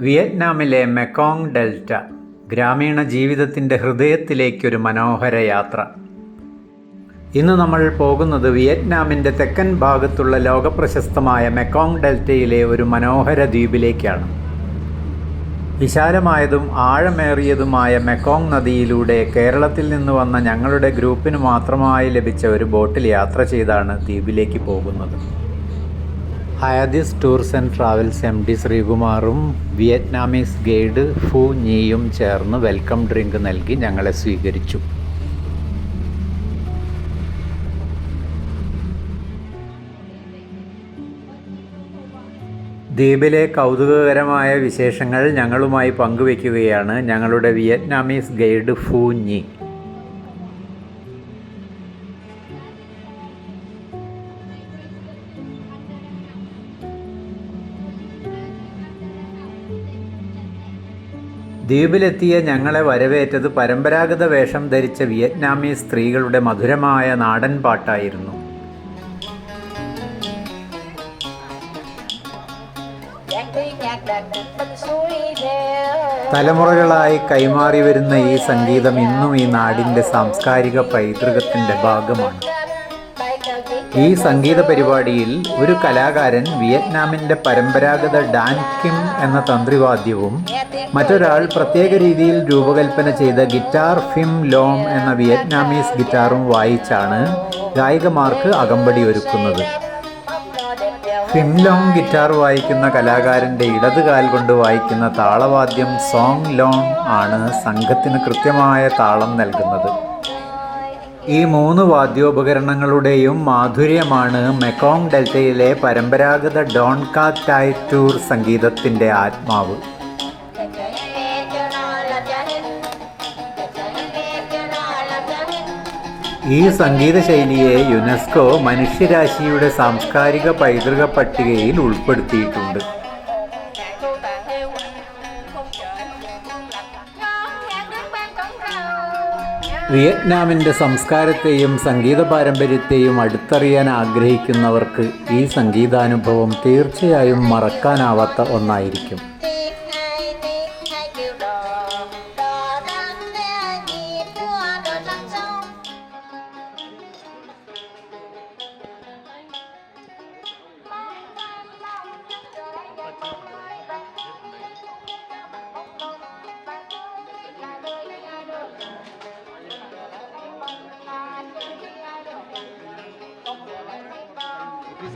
വിയറ്റ്നാമിലെ Mekong delta, ഗ്രാമീണ ജീവിതത്തിൻ്റെ ഹൃദയത്തിലേക്കൊരു മനോഹര യാത്ര. ഇന്ന് നമ്മൾ പോകുന്നത് വിയറ്റ്നാമിൻ്റെ തെക്കൻ ഭാഗത്തുള്ള ലോകപ്രശസ്തമായ മെക്കോങ് ഡെൽറ്റയിലെ ഒരു മനോഹര ദ്വീപിലേക്കാണ്. വിശാലമായതും ആഴമേറിയതുമായ മെക്കോങ് നദിയിലൂടെ കേരളത്തിൽ നിന്ന് വന്ന ഞങ്ങളുടെ ഗ്രൂപ്പിന് മാത്രമായി ലഭിച്ച ഒരു ബോട്ടിൽ യാത്ര ചെയ്താണ് ദ്വീപിലേക്ക് പോകുന്നത്. ഹയാദിസ് ടൂർസ് ആൻഡ് ട്രാവൽസ് MD ശ്രീകുമാറും വിയറ്റ്നാമീസ് ഗൈഡ് ഫു ഞിയും ചേർന്ന് വെൽക്കം ഡ്രിങ്ക് നൽകി ഞങ്ങളെ സ്വീകരിച്ചു. ദ്വീപിലെ കൗതുകകരമായ വിശേഷങ്ങൾ ഞങ്ങളുമായി പങ്കുവയ്ക്കുകയാണ് ഞങ്ങളുടെ വിയറ്റ്നാമീസ് ഗൈഡ് ഫു ഞി. ദ്വീപിലെത്തിയ ഞങ്ങളെ വരവേറ്റത് പരമ്പരാഗത വേഷം ധരിച്ച വിയറ്റ്നാമീസ് സ്ത്രീകളുടെ മധുരമായ നാടൻ പാട്ടായിരുന്നു. തലമുറകളായി കൈമാറി വരുന്ന ഈ സംഗീതം ഇന്നും ഈ നാടിൻ്റെ സാംസ്കാരിക പൈതൃകത്തിൻ്റെ ഭാഗമാണ്. ഈ സംഗീത പരിപാടിയിൽ ഒരു കലാകാരൻ വിയറ്റ്നാമിൻ്റെ പരമ്പരാഗത ഡാൻ കിം എന്ന തന്ത്രിവാദ്യവും മറ്റൊരാൾ പ്രത്യേക രീതിയിൽ രൂപകൽപ്പന ചെയ്ത ഗിറ്റാർ ഫിം ലോം എന്ന വിയറ്റ്നാമീസ് ഗിറ്റാറും വായിച്ചാണ് ഗായികമാർക്ക് അകമ്പടി ഒരുക്കുന്നത്. ഫിം ലോങ് ഗിറ്റാർ വായിക്കുന്ന കലാകാരൻ്റെ ഇടതുകാൽ കൊണ്ട് വായിക്കുന്ന താളവാദ്യം സോങ് ലോങ് ആണ് സംഘത്തിന് കൃത്യമായ താളം നൽകുന്നത്. ഈ 3 വാദ്യോപകരണങ്ങളുടെയും മാധുര്യമാണ് മെക്കോങ് ഡെൽറ്റയിലെ പരമ്പരാഗത ഡോൺ കാ ടായ് ടൂർ സംഗീതത്തിൻ്റെ ആത്മാവ്. ഈ സംഗീത ശൈലിയെ യുനെസ്കോ മനുഷ്യരാശിയുടെ സാംസ്കാരിക പൈതൃക പട്ടികയിൽ ഉൾപ്പെടുത്തിയിട്ടുണ്ട്. വിയറ്റ്നാമിൻ്റെ സംസ്കാരത്തെയും സംഗീത പാരമ്പര്യത്തെയും അടുത്തറിയാൻ ആഗ്രഹിക്കുന്നവർക്ക് ഈ സംഗീതാനുഭവം തീർച്ചയായും മറക്കാനാവാത്ത ഒന്നായിരിക്കും.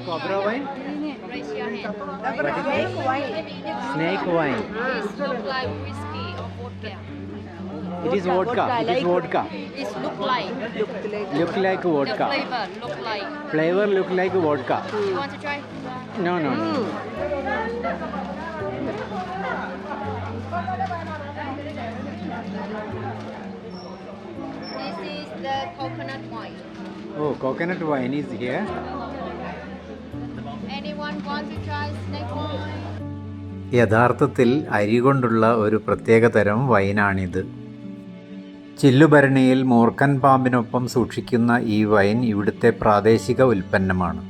Cobra wine? Raise your hand. Snake wine. It look like whiskey or vodka. It is vodka. It is vodka. It look like. Look like vodka. The flavor look like. Flavor look like vodka. You want to try? No, no, no. This is the coconut wine. Oh, coconut wine is here. Anyone want to try snake wine? യഥാർത്ഥത്തിൽ അരി കൊണ്ടുള്ള ഒരു പ്രത്യേക തരം വൈനാണിത്. ചില്ലുഭരണിയിൽ മൂർഖൻ പാമ്പിനൊപ്പം സൂക്ഷിക്കുന്ന ഈ wine ഇവിടുത്തെ പ്രാദേശിക ഉൽപ്പന്നമാണ്.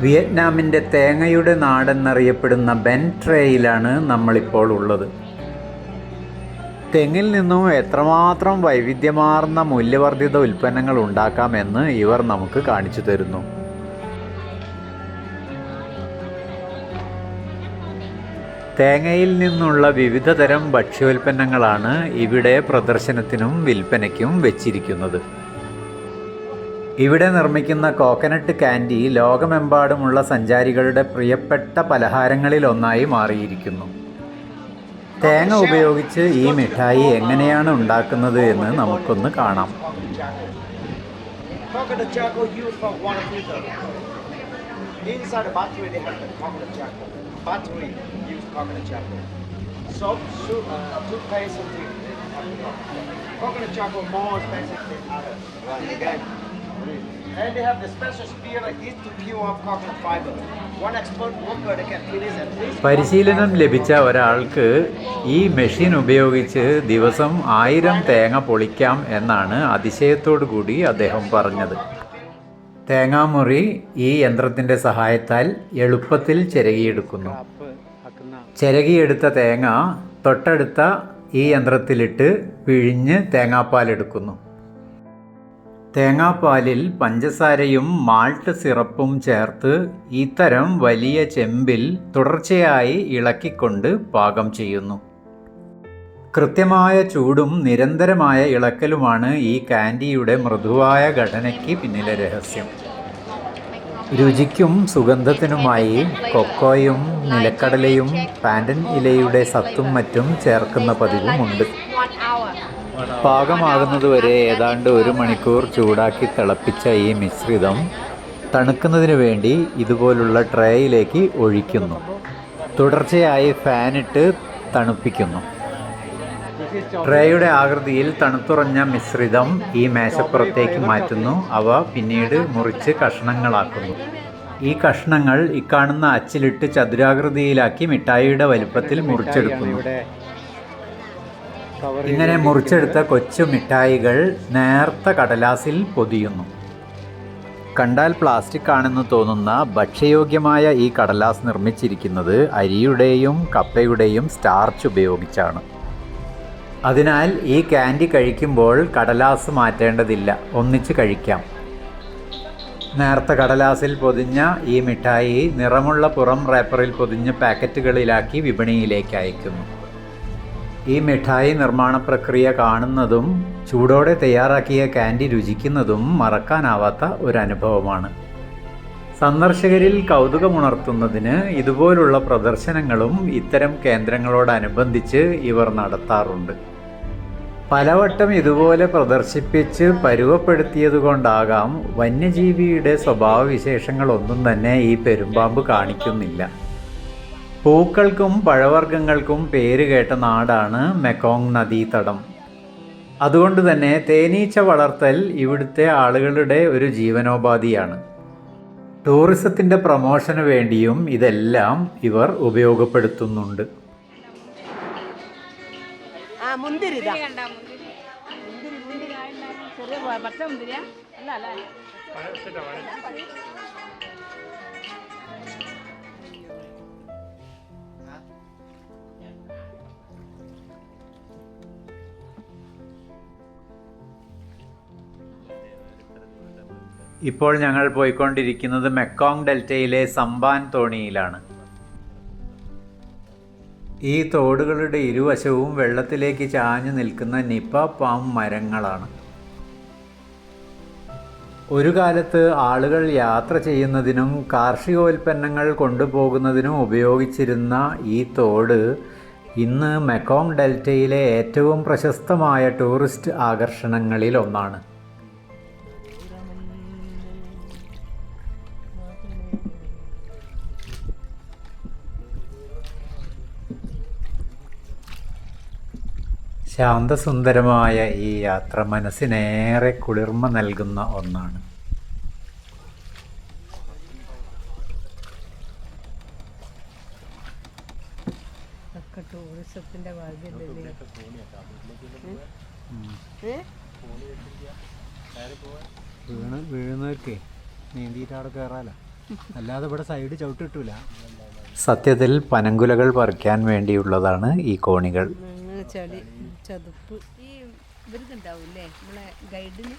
വിയറ്റ്നാമിൻ്റെ തേങ്ങയുടെ നാടെന്നറിയപ്പെടുന്ന ബെൻ ട്രേയിലാണ് നമ്മളിപ്പോൾ ഉള്ളത്. തെങ്ങിൽ നിന്നും എത്രമാത്രം വൈവിധ്യമാർന്ന മൂല്യവർദ്ധിത ഉൽപ്പന്നങ്ങൾ ഉണ്ടാക്കാമെന്ന് ഇവർ നമുക്ക് കാണിച്ചു തരുന്നു. തേങ്ങയിൽ നിന്നുള്ള വിവിധ തരം ഭക്ഷ്യോൽപ്പന്നങ്ങളാണ് ഇവിടെ പ്രദർശനത്തിനും വിൽപ്പനയ്ക്കും വെച്ചിരിക്കുന്നത്. ഇവിടെ നിർമ്മിക്കുന്ന കോക്കനട്ട് കാൻഡി ലോകമെമ്പാടുമുള്ള സഞ്ചാരികളുടെ പ്രിയപ്പെട്ട പലഹാരങ്ങളിൽ ഒന്നായി മാറിയിരിക്കുന്നു. തേങ്ങ ഉപയോഗിച്ച് ഈ മിഠായി എങ്ങനെയാണ് ഉണ്ടാക്കുന്നത് എന്ന് നമുക്കൊന്ന് കാണാം. And they have the special spear like this to peel off coconut fiber. One expert worker they can finish at least. പരിശീലനം ലഭിച്ച ഒരാൾക്ക് ഈ മെഷീൻ ഉപയോഗിച്ച് ദിവസം 1000 തേങ്ങ പൊളിക്കാം എന്നാണ് അതിശയത്തോടു കൂടി അദ്ദേഹം പറഞ്ഞത്. തേങ്ങാമുറി ഈ യന്ത്രത്തിൻ്റെ സഹായത്താൽ എളുപ്പത്തിൽ ചിരകിയെടുക്കുന്നു. ചിരകിയെടുത്ത തേങ്ങ തൊട്ടടുത്ത ഈ യന്ത്രത്തിലിട്ട് പിഴിഞ്ഞ് തേങ്ങാപ്പാലെടുക്കുന്നു. തേങ്ങാപ്പാലിൽ പഞ്ചസാരയും മാൾട്ട് സിറപ്പും ചേർത്ത് ഇത്തരം വലിയ ചെമ്പിൽ തുടർച്ചയായി ഇളക്കിക്കൊണ്ട് പാകം ചെയ്യുന്നു. കൃത്യമായ ചൂടും നിരന്തരമായ ഇളക്കലുമാണ് ഈ കാൻഡിയുടെ മൃദുവായ ഘടനയ്ക്ക് പിന്നിലെ രഹസ്യം. രുചിക്കും സുഗന്ധത്തിനുമായി കൊക്കോയും നിലക്കടലയും പാൻഡൻ ഇലയുടെ സത്തും മറ്റും ചേർക്കുന്ന പതിവുമുണ്ട്. പാകമാകുന്നതുവരെ ഏതാണ്ട് 1 മണിക്കൂർ ചൂടാക്കി തിളപ്പിച്ച ഈ മിശ്രിതം തണുക്കുന്നതിന് വേണ്ടി ഇതുപോലുള്ള ട്രേയിലേക്ക് ഒഴിക്കുന്നു. തുടർച്ചയായി ഫാനിട്ട് തണുപ്പിക്കുന്നു. ട്രേയുടെ ആകൃതിയിൽ തണുത്തുറഞ്ഞ മിശ്രിതം ഈ മേശപ്പുറത്തേക്ക് മാറ്റുന്നു. അവ പിന്നീട് മുറിച്ച് കഷ്ണങ്ങളാക്കുന്നു. ഈ കഷ്ണങ്ങൾ ഇക്കാണുന്ന അച്ചിലിട്ട് ചതുരാകൃതിയിലാക്കി മിഠായിയുടെ വലുപ്പത്തിൽ മുറിച്ചെടുക്കുന്നു. ഇങ്ങനെ മുറിച്ചെടുത്ത കൊച്ചു മിഠായികൾ നേർത്ത കടലാസിൽ പൊതിയുന്നു. കണ്ടാൽ പ്ലാസ്റ്റിക് ആണെന്ന് തോന്നുന്ന ഭക്ഷ്യയോഗ്യമായ ഈ കടലാസ് നിർമ്മിച്ചിരിക്കുന്നത് അരിയുടെയും കപ്പയുടെയും സ്റ്റാർച്ച് ഉപയോഗിച്ചാണ്. അതിനാൽ ഈ കാൻഡി കഴിക്കുമ്പോൾ കടലാസ് മാറ്റേണ്ടതില്ല, ഒന്നിച്ച് കഴിക്കാം. നേർത്ത കടലാസിൽ പൊതിഞ്ഞ ഈ മിഠായി നിറമുള്ള പുറം റാപ്പറിൽ പൊതിഞ്ഞ് പാക്കറ്റുകളിലാക്കി വിപണിയിലേക്ക് അയക്കുന്നു. ഈ മിഠായി നിർമ്മാണ പ്രക്രിയ കാണുന്നതും ചൂടോടെ തയ്യാറാക്കിയ കാൻഡി രുചിക്കുന്നതും മറക്കാനാവാത്ത ഒരു അനുഭവമാണ്. സന്ദർശകരിൽ കൗതുകമുണർത്തുന്നതിന് ഇതുപോലുള്ള പ്രദർശനങ്ങളും ഇത്തരം കേന്ദ്രങ്ങളോടനുബന്ധിച്ച് ഇവർ നടത്താറുണ്ട്. പലവട്ടം ഇതുപോലെ പ്രദർശിപ്പിച്ച് പരുവപ്പെടുത്തിയതുകൊണ്ടാകാം വന്യജീവിയുടെ സ്വഭാവവിശേഷങ്ങളൊന്നും തന്നെ ഈ പെരുമ്പാമ്പ് കാണിക്കുന്നില്ല. പൂക്കൾക്കും പഴവർഗ്ഗങ്ങൾക്കും പേരുകേട്ട നാടാണ് മെക്കോങ് നദീതടം. അതുകൊണ്ട് തന്നെ തേനീച്ച വളർത്തൽ ഇവിടുത്തെ ആളുകളുടെ ഒരു ജീവനോപാധിയാണ്. ടൂറിസത്തിൻ്റെ പ്രമോഷന് വേണ്ടിയും ഇതെല്ലാം ഇവർ ഉപയോഗപ്പെടുത്തുന്നുണ്ട്. ഇപ്പോൾ ഞങ്ങൾ പോയിക്കൊണ്ടിരിക്കുന്നത് മെക്കോങ് ഡെൽറ്റയിലെ സംബാൻ തോണിയിലാണ്. ഈ തോടുകളുടെ ഇരുവശവും വെള്ളത്തിലേക്ക് ചാഞ്ഞു നിൽക്കുന്ന നിപ്പ പാം മരങ്ങളാണ്. ഒരു കാലത്ത് ആളുകൾ യാത്ര ചെയ്യുന്നതിനും കാർഷികോൽപ്പന്നങ്ങൾ കൊണ്ടുപോകുന്നതിനും ഉപയോഗിച്ചിരുന്ന ഈ തോട് ഇന്ന് മെക്കോങ് ഡെൽറ്റയിലെ ഏറ്റവും പ്രശസ്തമായ ടൂറിസ്റ്റ് ആകർഷണങ്ങളിൽ ഒന്നാണ്. ശാന്തസുന്ദരമായ ഈ യാത്ര മനസ്സിനേറെ കുളിർമ നൽകുന്ന ഒന്നാണ്. വീഴുന്നവർക്ക് നീന്തിയിട്ട് അവിടെ കയറാലോ, അല്ലാതെ ഇവിടെ സൈഡ് ചവിട്ടിട്ടൂല. സത്യത്തിൽ പനങ്കുലകൾ പറിക്കാൻ വേണ്ടിയുള്ളതാണ് ഈ കോണികൾ. ചതുപ്പ് ഈ ഇവർക്കുണ്ടാവൂല്ലേ നമ്മളെ ഗൈഡിന്.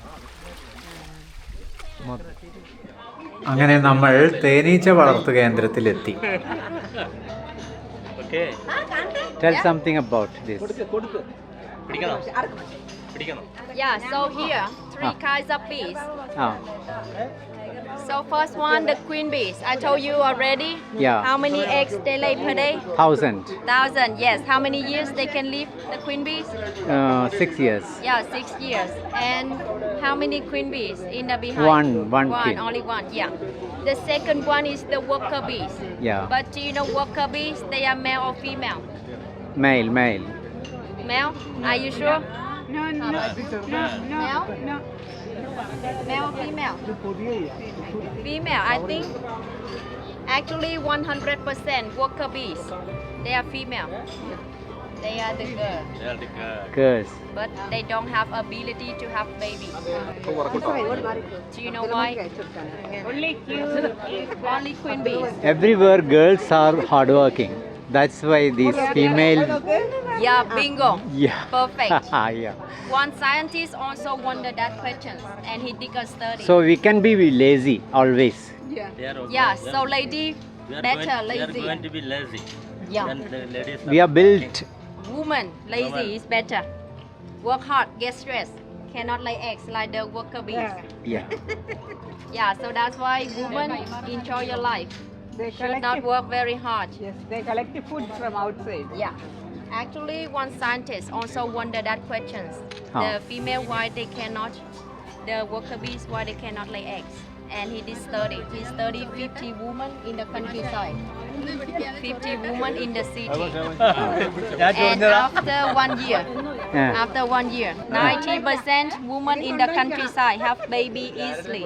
അങ്ങനെ നമ്മൾ തേനീച്ച വളർത്തു കേന്ദ്രത്തിലെത്തി. Tell something about this. Yeah, so here 3 kinds of bees. So first one, the queen bees. I told you already. Yeah. How many eggs they lay per day? 1,000. Yes. How many years they can live, the queen bees? 6 years. Yeah, 6 years. And how many queen bees in the behind? One queen. Only one. Yeah. The second one is the worker bees. Yeah. But do you know worker bees? They are male or female? Male. Male? Are you sure? No. Male? No. Male or female? Female, I think. Actually, 100% worker bees. They are female. They are the girl, Girls. but they don't have ability to have baby. Do you know why? Only queen bees. Everywhere girls are hardworking. That's why these female. Yeah, bingo. Yeah. Perfect. Yeah. One scientist also wondered that question, and he did a study. So we can be lazy always. Yeah, so lady, better We are lazy. going to be lazy. Yeah, And the ladies We are built. woman lazy is better. Work hard, get stressed. Cannot lay eggs like the worker bees. Yeah. Yeah, so that's why women enjoy your life. They Should collect not the, work very hard. yes, they collect the food from outside. Yeah. Actually, one scientist also wondered that questions. How? The female why they cannot, the worker bees why they cannot lay eggs. And he did study. He studied 50 women in the countryside, 50 women in the city. And after 1 year, Yeah. after 1 year, 90% women in the countryside have baby easily.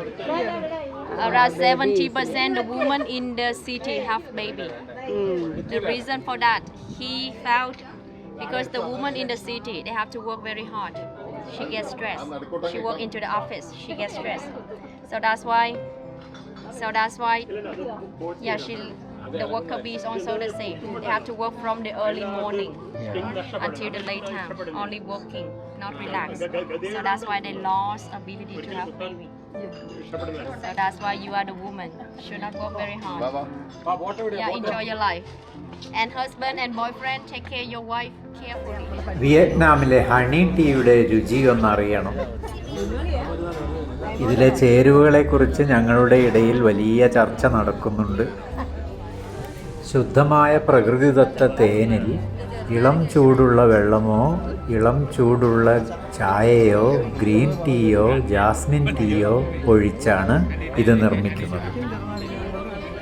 Around 70% the women in the city have baby. The reason for that, he found because the woman in the city, they have to work very hard. She gets stressed. She work into the office. She gets stressed. So that's why, yeah, the worker bees also the same. They have to work from the early morning until the late time, only working, not relaxed. So that's why they lost ability to have baby. So that's why you are the woman. Should not work very hard. Yeah, enjoy your life. And husband and boyfriend, take care of your wife carefully. വിയറ്റ്നാമിലെ honey ടീയുടെ രുചി ഒന്നറിയണം. ഇതിലെ ചേരുവകളെക്കുറിച്ച് ഞങ്ങളുടെ ഇടയിൽ വലിയ ചർച്ച നടക്കുന്നുണ്ട്. ശുദ്ധമായ പ്രകൃതിദത്ത തേനിൽ ഇളം ചൂടുള്ള വെള്ളമോ ഇളം ചൂടുള്ള ചായയോ ഗ്രീൻ ടീയോ ജാസ്മിൻ ടീയോ ഒഴിച്ചാണ് ഇത് നിർമ്മിക്കുന്നത്.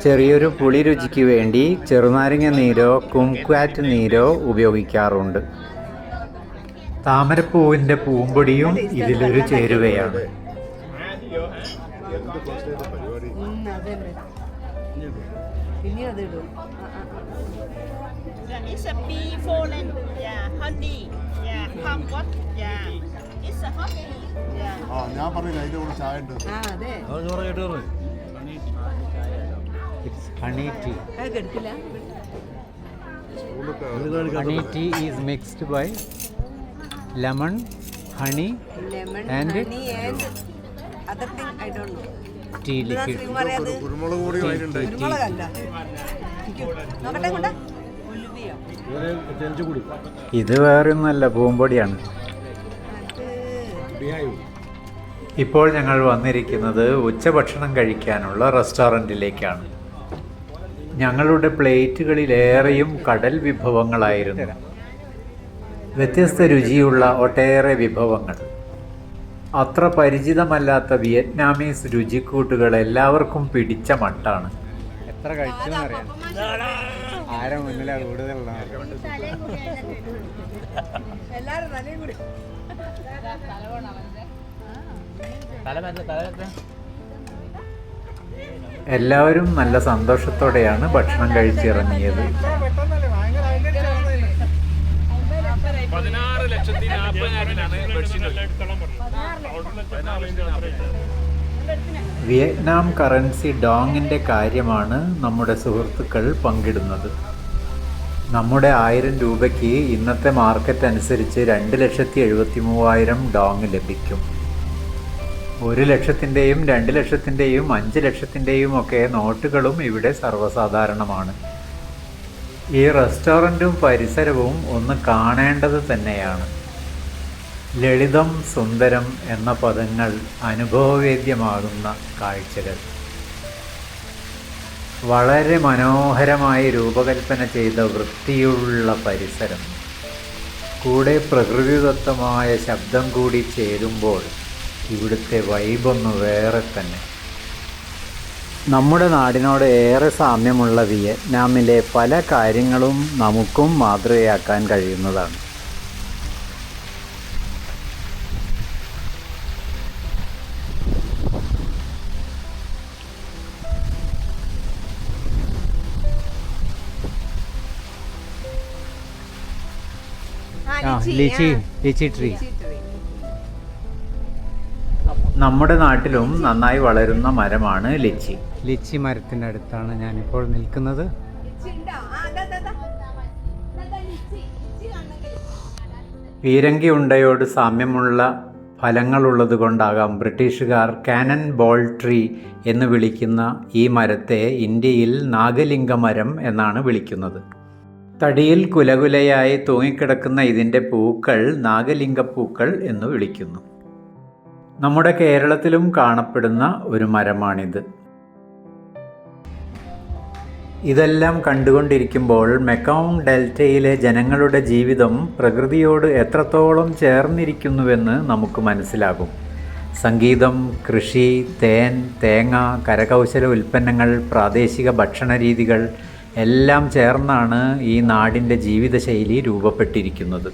ചെറിയൊരു പുളി രുചിക്ക് വേണ്ടി ചെറുനാരങ്ങ നീരോ കുംക്വാറ്റ് നീരോ ഉപയോഗിക്കാറുണ്ട്. താമരപ്പൂവിൻ്റെ പൂമ്പൊടിയും ഇതിലൊരു ചേരുവയാണ്. It's a bee pollen, yeah, honey, yeah, comfort, yeah. It's a honey, yeah. ഞാൻ പറഞ്ഞില്ല അതിന്റെ കൂടെ ചായ ഉണ്ട് ആ അതെ It's honey tea. അത് കെടുക്കില്ല Honey tea is mixed by lemon, honey lemon And? Honey and other thing I don't know tea liquid. ശ്രീമാറിയത് കുരുമുളക് കൂടി അതിനുണ്ട് കുരുമുളകല്ല നോക്കട്ടെ കൊണ്ട ഉലുവയോ ഇത് വേറൊന്നുമല്ല, പൂമ്പൊടിയാണ്. ഇപ്പോൾ ഞങ്ങൾ വന്നിരിക്കുന്നത് ഉച്ചഭക്ഷണം കഴിക്കാനുള്ള റെസ്റ്റോറൻറ്റിലേക്കാണ്. ഞങ്ങളുടെ പ്ലേറ്റുകളിലേറെയും കടൽ വിഭവങ്ങളായിരുന്നു. വ്യത്യസ്ത രുചിയുള്ള ഒട്ടേറെ വിഭവങ്ങൾ. അത്ര പരിചിതമല്ലാത്ത വിയറ്റ്നാമീസ് രുചിക്കൂട്ടുകൾ എല്ലാവർക്കും പിടിച്ച മട്ടാണ്. എത്ര കഴിച്ചെന്നറിയാം. ആരെ മുന്നിലാണ് കൂടുതലുള്ള എല്ലാരും തലയും കൂടി എല്ലാവരും നല്ല സന്തോഷത്തോടെയാണ് ഭക്ഷണം കഴിച്ചിറങ്ങിയത്. 16,40,000 വിയറ്റ്നാം കറൻസി ഡോങ്ങിൻ്റെ കാര്യമാണ് നമ്മുടെ സുഹൃത്തുക്കൾ പങ്കിടുന്നത്. നമ്മുടെ 1000 രൂപയ്ക്ക് ഇന്നത്തെ മാർക്കറ്റ് അനുസരിച്ച് 2,73,000 ഡോങ് ലഭിക്കും. 1,00,000-ൻ്റെയും 2,00,000-ൻ്റെയും 5,00,000-ൻ്റെയും ഒക്കെ നോട്ടുകളും ഇവിടെ സർവ്വസാധാരണമാണ്. ഈ റെസ്റ്റോറൻറ്റും പരിസരവും ഒന്ന് കാണേണ്ടത് തന്നെയാണ്. ലളിതം സുന്ദരം എന്ന പദങ്ങൾ അനുഭവവേദ്യമാകുന്ന കാഴ്ചകൾ. വളരെ മനോഹരമായി രൂപകൽപ്പന ചെയ്ത വൃത്തിയുള്ള പരിസരം, കൂടെ പ്രകൃതിദത്തമായ ശബ്ദം കൂടി ചേരുമ്പോൾ ഇവിടുത്തെ വൈബൊന്ന് വേറെ തന്നെ. നമ്മുടെ നാടിനോട് ഏറെ സാമ്യമുള്ള വിയറ്റ്നാമിലെ പല കാര്യങ്ങളും നമുക്കും മാതൃകയാക്കാൻ കഴിയുന്നതാണ്. Litchi tree. നമ്മുടെ നാട്ടിലും നന്നായി വളരുന്ന മരമാണ് ലിച്ചി. ലിച്ചി മരത്തിൻ്റെ അടുത്താണ് ഞാനിപ്പോൾ നിൽക്കുന്നത്. പീരങ്കി ഉണ്ടയോട് സാമ്യമുള്ള ഫലങ്ങളുള്ളത് കൊണ്ടാകാം ബ്രിട്ടീഷുകാർ കാനൻ ബോൾ ട്രീ എന്ന് വിളിക്കുന്ന ഈ മരത്തെ ഇന്ത്യയിൽ നാഗലിംഗ മരം എന്നാണ് വിളിക്കുന്നത്. തടിയിൽ കുലകുലയായി തൂങ്ങിക്കിടക്കുന്ന ഇതിൻ്റെ പൂക്കൾ നാഗലിംഗപ്പൂക്കൾ എന്ന് വിളിക്കുന്നു. നമ്മുടെ കേരളത്തിലും കാണപ്പെടുന്ന ഒരു മരമാണിത്. ഇതെല്ലാം കണ്ടുകൊണ്ടിരിക്കുമ്പോൾ മെക്കോങ് ഡെൽറ്റയിലെ ജനങ്ങളുടെ ജീവിതം പ്രകൃതിയോട് എത്രത്തോളം ചേർന്നിരിക്കുന്നുവെന്ന് നമുക്ക് മനസ്സിലാകും. സംഗീതം, കൃഷി, തേൻ, തേങ്ങ, കരകൗശല ഉൽപ്പന്നങ്ങൾ, പ്രാദേശിക ഭക്ഷണരീതികൾ എല്ലാം ചേർന്നാണ് ഈ നാടിൻ്റെ ജീവിതശൈലി രൂപപ്പെട്ടിരിക്കുന്നത്.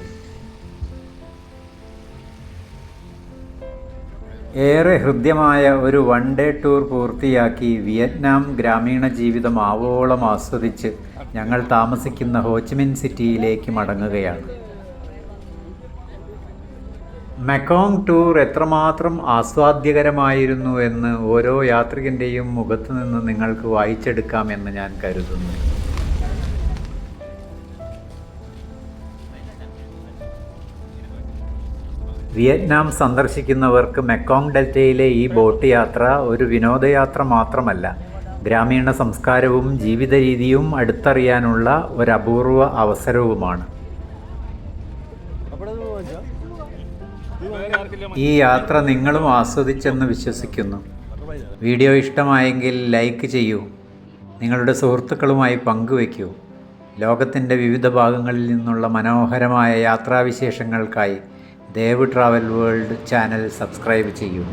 ഏറെ ഹൃദ്യമായ ഒരു വൺ ഡേ ടൂർ പൂർത്തിയാക്കി വിയറ്റ്നാം ഗ്രാമീണ ജീവിതം ആവോളം ആസ്വദിച്ച് ഞങ്ങൾ താമസിക്കുന്ന ഹോച്ചിമിൻ സിറ്റിയിലേക്ക് മടങ്ങുകയാണ്. മെക്കോങ് ടൂർ എത്രമാത്രം ആസ്വാദ്യകരമായിരുന്നു എന്ന് ഓരോ യാത്രികൻ്റെയും മുഖത്തു നിന്ന് നിങ്ങൾക്ക് വായിച്ചെടുക്കാമെന്ന് ഞാൻ കരുതുന്നു. വിയറ്റ്നാം സന്ദർശിക്കുന്നവർക്ക് മെക്കോങ് ഡെൽറ്റയിലെ ഈ ബോട്ട് യാത്ര ഒരു വിനോദയാത്ര മാത്രമല്ല, ഗ്രാമീണ സംസ്കാരവും ജീവിത രീതിയും അടുത്തറിയാനുള്ള ഒരു അപൂർവ അവസരവുമാണ്. ഈ യാത്ര നിങ്ങളും ആസ്വദിച്ചെന്ന് വിശ്വസിക്കുന്നു. വീഡിയോ ഇഷ്ടമായെങ്കിൽ ലൈക്ക് ചെയ്യൂ, നിങ്ങളുടെ സുഹൃത്തുക്കളുമായി പങ്കുവയ്ക്കൂ. ലോകത്തിൻ്റെ വിവിധ ഭാഗങ്ങളിൽ നിന്നുള്ള മനോഹരമായ യാത്രാവിശേഷങ്ങൾക്കായി Dev travel world channel subscribe ചെയ്യൂ.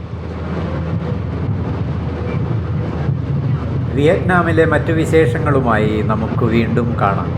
വിയറ്റ്നാമിലെ മറ്റു വിശേഷങ്ങളുമായി നമുക്ക് വീണ്ടും കാണാം.